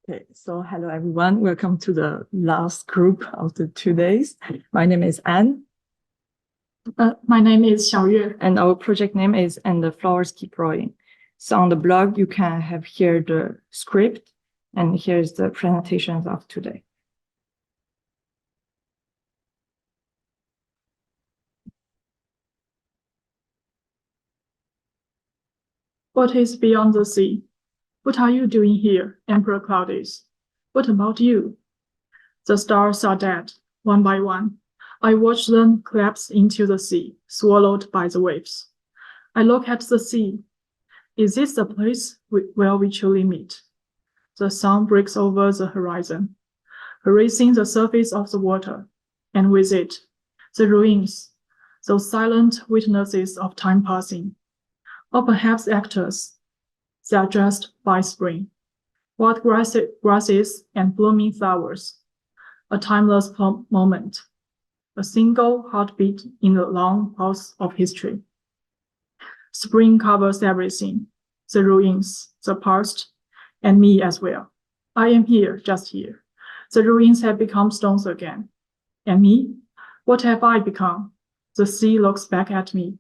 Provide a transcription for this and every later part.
Okay, so hello everyone. Welcome to the last group of the 2 days. My name is Anne. My name is Xiaoyue. And our project name is And the Flowers Keep Growing. So on the blog, you can have here the script, and here's the presentations of today. What is beyond the sea? What are you doing here, Emperor Claudius? What about you? The stars are dead, one by one. I watch them collapse into the sea, swallowed by the waves. I look at the sea. Is this the place where we truly meet? The sun breaks over the horizon, erasing the surface of the water, and with it, the ruins, those silent witnesses of time passing. Or perhaps actors. They are dressed by spring. Wild grasses and blooming flowers. A timeless moment. A single heartbeat in the long pulse of history. Spring covers everything. The ruins, the past, and me as well. I am here, just here. The ruins have become stones again. And me? What have I become? The sea looks back at me.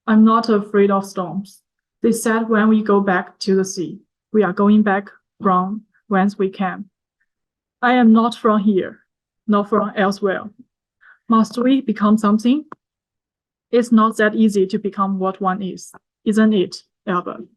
I'm not afraid of storms. They said when we go back to the sea, we are going back from whence we came. I am not from here, not from elsewhere. Must we become something? It's not that easy to become what one is, isn't it, Albert?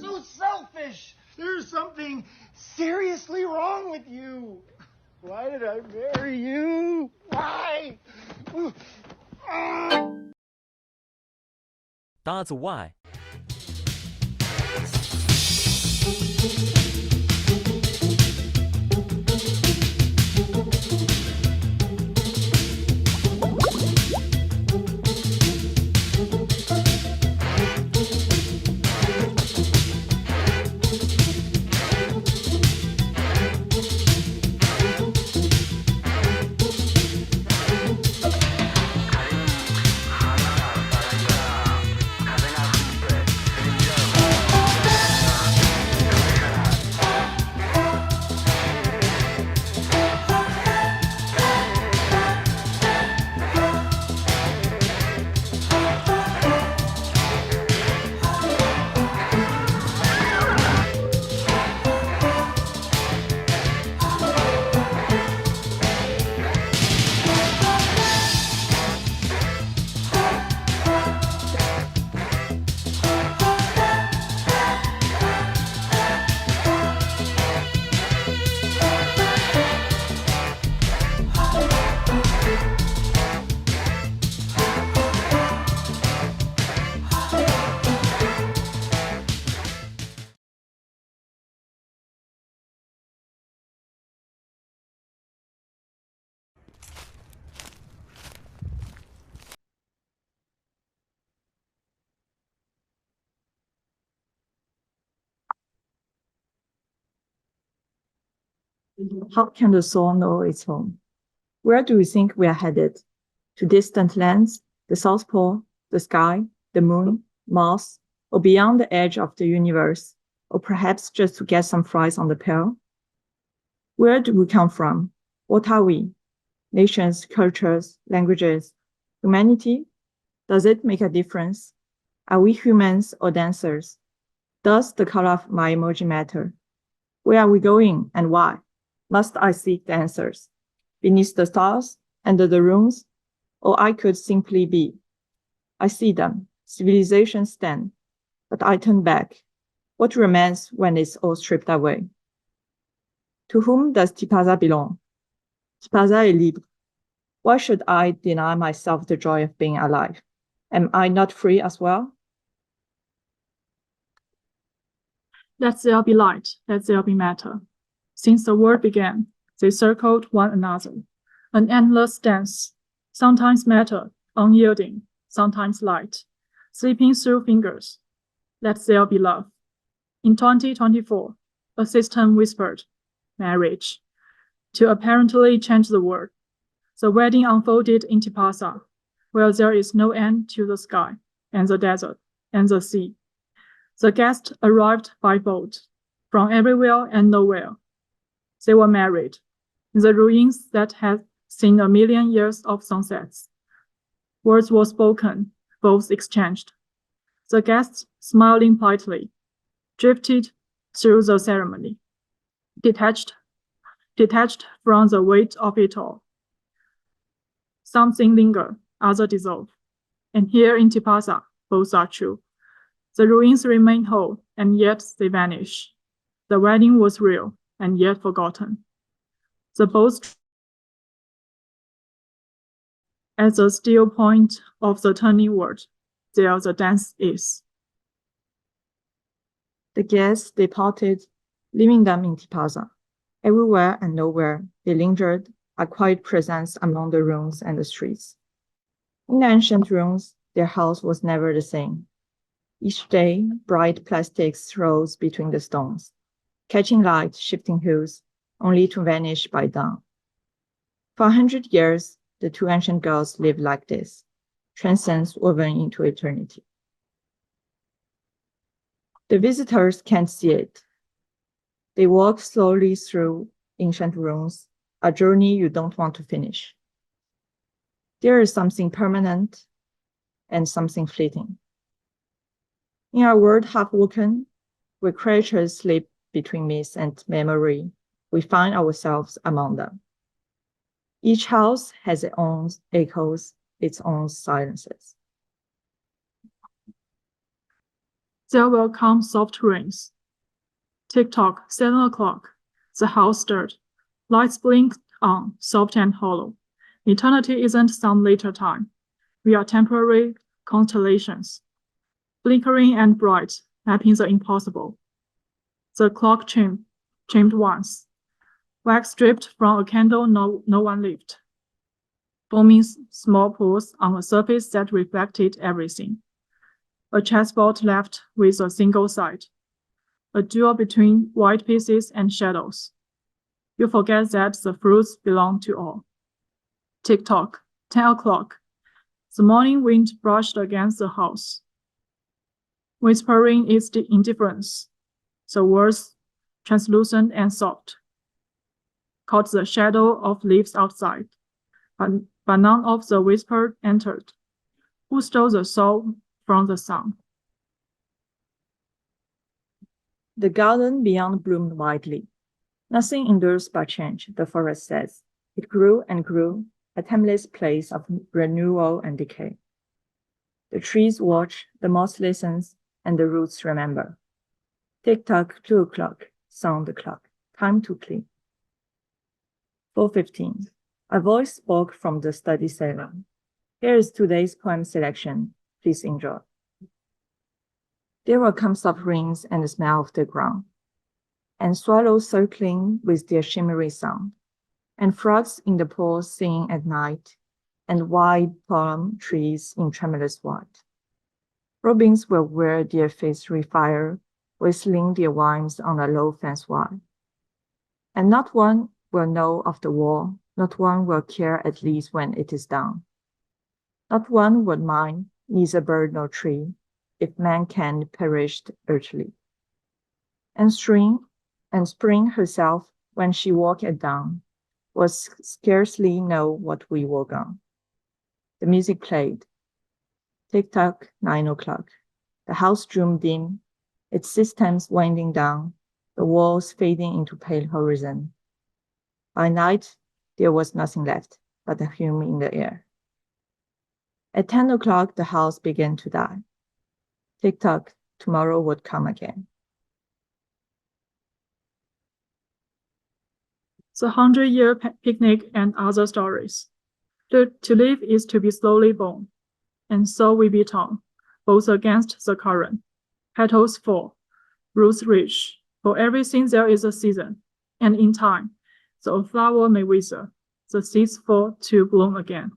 So selfish. There's something seriously wrong with you. Why did I marry you? Why? That's why. How can the soul know its home? Where do we think we are headed? To distant lands, the South Pole, the sky, the moon, Mars, or beyond the edge of the universe, or perhaps just to get some fries on the pill? Where do we come from? What are we? Nations, cultures, languages, humanity? Does it make a difference? Are we humans or dancers? Does the color of my emoji matter? Where are we going and why? Must I seek the answers? Beneath the stars, under the rooms, or I could simply be. I see them, civilizations stand, but I turn back. What remains when it's all stripped away? To whom does Tipaza belong? Tipaza est libre. Why should I deny myself the joy of being alive? Am I not free as well? Let there be light, let there be matter. Since the world began, they circled one another. An endless dance, sometimes matter, unyielding, sometimes light, slipping through fingers. Let there be love. In 2024, a system whispered, marriage, to apparently change the world. The wedding unfolded in Tipaza, where there is no end to the sky, and the desert, and the sea. The guests arrived by boat, from everywhere and nowhere. They were married, in the ruins that had seen a million years of sunsets. Words were spoken, vows exchanged. The guests, smiling politely, drifted through the ceremony, detached from the weight of it all. Some linger, others dissolve. And here in Tipaza, both are true. The ruins remain whole, and yet they vanish. The wedding was real, and yet forgotten. The both at the still point of the turning world, there the dance is. The guests departed, leaving them in Tipaza. Everywhere and nowhere, they lingered, a quiet presence among the rooms and the streets. In the ancient rooms, their house was never the same. Each day, bright plastics rose between the stones, catching light, shifting hues, only to vanish by dawn. For 100 years, the two ancient girls lived like this, transcends woven into eternity. The visitors can't see it. They walk slowly through ancient rooms, a journey you don't want to finish. There is something permanent and something fleeting. In our world half-woken, where creatures sleep between myth and memory, we find ourselves among them. Each house has its own echoes, its own silences. There will come soft rains. Tick-tock, 7 o'clock. The house stirred. Lights blinked on, soft and hollow. Eternity isn't some later time. We are temporary constellations, flickering and bright, mapping the impossible. The clock chimed once. Wax dripped from a candle no one lit, forming small pools on a surface that reflected everything. A chessboard left with a single side. A duel between white pieces and shadows. You forget that the fruits belong to all. Tick-tock, 10 o'clock. The morning wind brushed against the house, whispering its indifference. The words, translucent and soft, caught the shadow of leaves outside, but none of the whisper entered. Who stole the soul from the sun? The garden beyond bloomed widely. Nothing endures but change, the forest says. It grew and grew, a timeless place of renewal and decay. The trees watch, the moss listens, and the roots remember. Tick-tock, 2 o'clock, sound the clock. Time to clean. 4:15. A voice spoke from the study salon. Here is today's poem selection. Please enjoy. There will come soft rains and the smell of the ground, and swallows circling with their shimmery sound, and frogs in the pools singing at night, and wide palm trees in tremulous white. Robins will wear their face refire, whistling their whims on a low fence wire. And not one will know of the war, not one will care at least when it is done. Not one would mind, neither bird nor tree, if mankind perished earthly. And spring herself, when she walked at dawn, was scarcely know what we were gone. The music played. Tick-tock, 9 o'clock. The house drew dim, its systems winding down, the walls fading into pale horizon. By night, there was nothing left but the hum in the air. At 10 o'clock, the house began to die. Tick-tock, tomorrow would come again. The 100-Year Picnic and Other Stories. To live is to be slowly born, and so we be torn, both against the current. Petals fall, roots reach. For everything there is a season, and in time, though a flower may wither, the seeds fall to bloom again.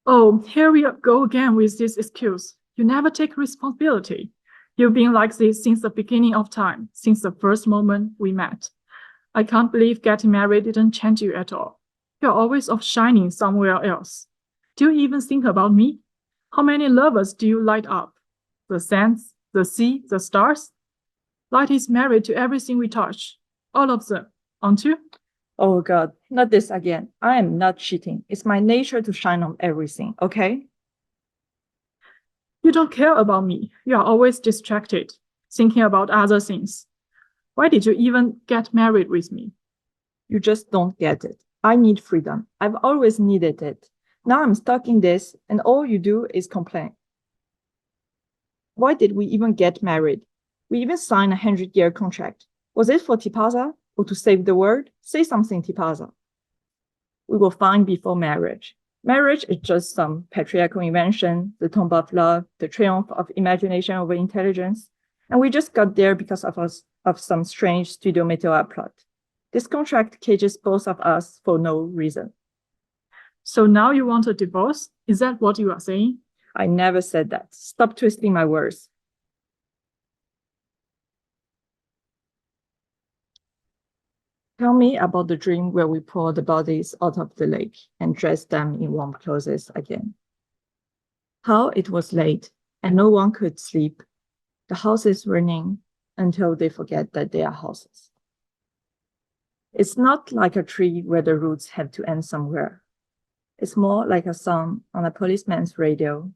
Oh, here we go again with this excuse. You never take responsibility. You've been like this since the beginning of time, since the first moment we met. I can't believe getting married didn't change you at all. You're always off shining somewhere else. Do you even think about me? How many lovers do you light up? The sands, the sea, the stars? Light is married to everything we touch. All of them, aren't you? Oh God, not this again. I am not cheating. It's my nature to shine on everything, okay? You don't care about me. You are always distracted, thinking about other things. Why did you even get married with me? You just don't get it. I need freedom. I've always needed it. Now I'm stuck in this, and all you do is complain. Why did we even get married? We even signed a 100-year contract. Was it for Tipaza or to save the world? Say something, Tipaza. We were fine before marriage. Marriage is just some patriarchal invention, the tomb of love, the triumph of imagination over intelligence. And we just got there because of some strange Studio Meteora plot. This contract cages both of us for no reason. So now you want a divorce? Is that what you are saying? I never said that. Stop twisting my words. Tell me about the dream where we pulled the bodies out of the lake and dressed them in warm clothes again. How it was late and no one could sleep. The houses running until they forget that they are houses. It's not like a tree where the roots have to end somewhere. It's more like a song on a policeman's radio.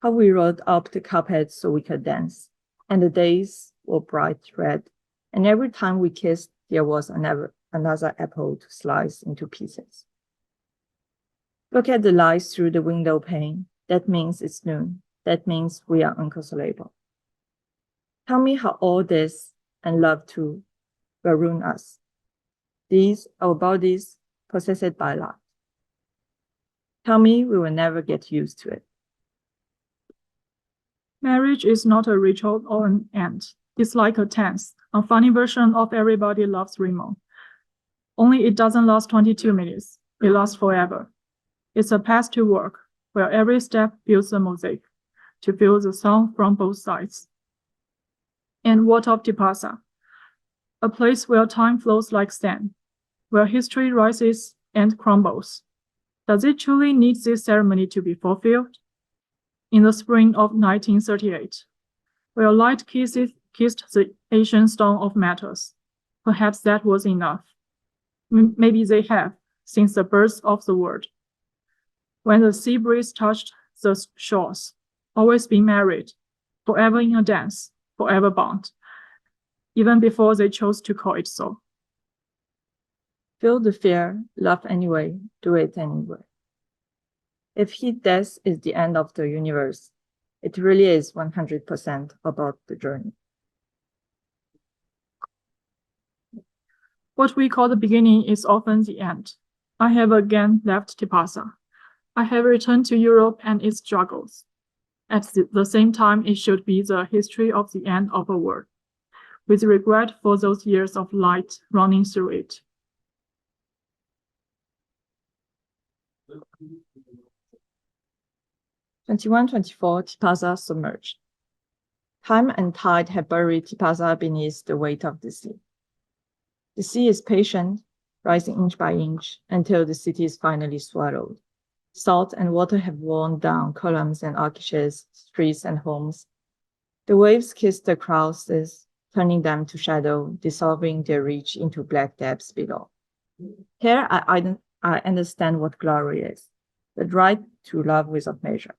How we rolled up the carpet so we could dance, and the days were bright red, and every time we kissed, there was another apple to slice into pieces. Look at the lights through the window pane. That means it's noon. That means we are inconsolable. Tell me how all this and love too will ruin us. These, our bodies, possessed by love. Tell me we will never get used to it. Marriage is not a ritual or an end. It's like a tense, a funny version of Everybody Loves Raymond. Only it doesn't last 22 minutes. It lasts forever. It's a path to work, where every step builds a mosaic, to feel the sound from both sides. And what of Tipaza? A place where time flows like sand, where history rises and crumbles. Does it truly need this ceremony to be fulfilled? In the spring of 1938, where light kissed the ancient stone of metals, perhaps that was enough. Maybe they have, since the birth of the world. When the sea breeze touched the shores, always been married, forever in a dance, forever bound, even before they chose to call it so. Feel the fear, love anyway, do it anyway. If heat death is the end of the universe, it really is 100% about the journey. What we call the beginning is often the end. I have again left Tipaza. I have returned to Europe and its struggles. At the same time, it should be the history of the end of a world, with regret for those years of light running through it. 2124, Tipaza submerged. Time and tide have buried Tipaza beneath the weight of the sea. The sea is patient, rising inch by inch until the city is finally swallowed. Salt and water have worn down columns and arches, streets and homes. The waves kiss the crosses, turning them to shadow, dissolving their reach into black depths below. Here I understand what glory is, the right to love without measure.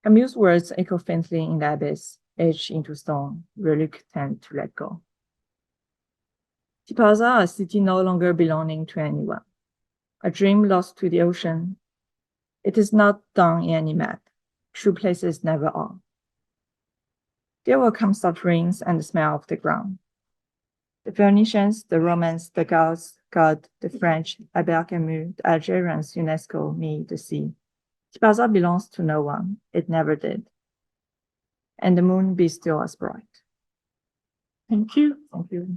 Camus' words echo faintly in the abyss, etched into stone, reluctant to let go. Tipaza, a city no longer belonging to anyone. A dream lost to the ocean. It is not done in any map. True places never are. There will come soft rains and the smell of the ground. The Phoenicians, the Romans, the Gauls, God, the French, Albert Camus, the Algerians, UNESCO, me, the sea. Tipaza belongs to no one. It never did. And the moon be still as bright. Thank you. Thank you.